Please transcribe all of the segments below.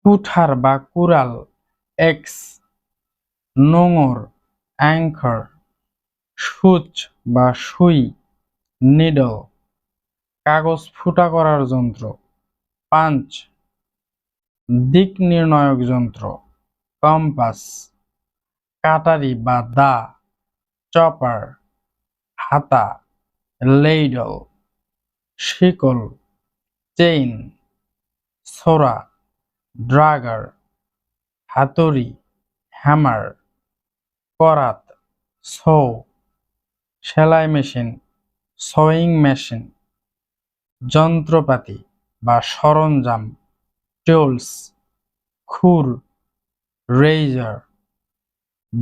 কুঠার বা কুড়াল, x. নোঙর, anchor. সূচ বা সুই, নিডল। কাগজ ফুটা করার যন্ত্র, পাঞ্চ। দিক নির্ণায়ক যন্ত্র, কম্পাস। কাটারি বা দা, চপার। হাতা, লেইডল। শিকল, চেইন। ছোরা, ড্রাগার। হাতুড়ি, হ্যামার। করাত, সো। সেলাই মেশিন, সোয়িং মেশিন। যন্ত্রপাতি বা সরঞ্জাম, টুলস। খুর, রেজার।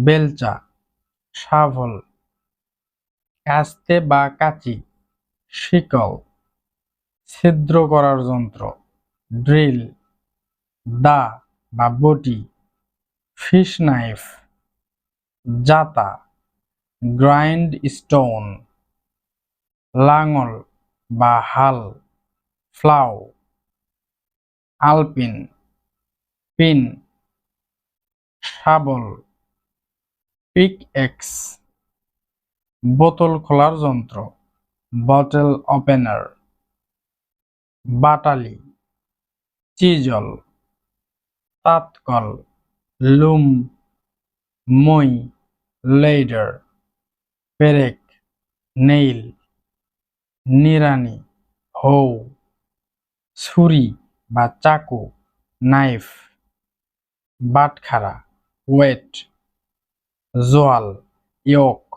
বেলচা, শাভল। কাস্তে বা কাঁচি, শিকল। ছিদ্র করার যন্ত্র, ড্রিল। দা বা বটি, ফিশ নাইফ। জাতা, গ্রাইন্ড স্টোন। লাঙল বা হাল, ফ্লাউ। আলপিন, পিন। শাবল, পিক এক্স। বোতল খোলার যন্ত্র, বটল ওপেনার। বাটালি, চিজল। তাঁতকল, লুম। মই, লেইডার। পেরেক, নেইল। নিড়ানি, হৌ। ছুরি বা চাকু, নাইফ। বাটখারা, ওয়েট। জোয়াল, ইয়োক।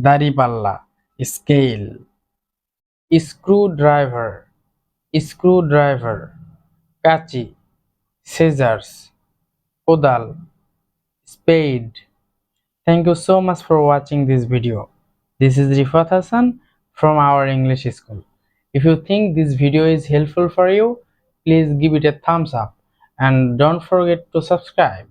দাঁড়িপাল্লা, স্কেল। স্ক্রুড্রাইভার। কাঁচি, সিজার্স। কোদাল, spade. Thank you so much for watching this video. This is Rifat Hassan from our English school. If you think this video is helpful for you, please give it a thumbs up and don't forget to subscribe.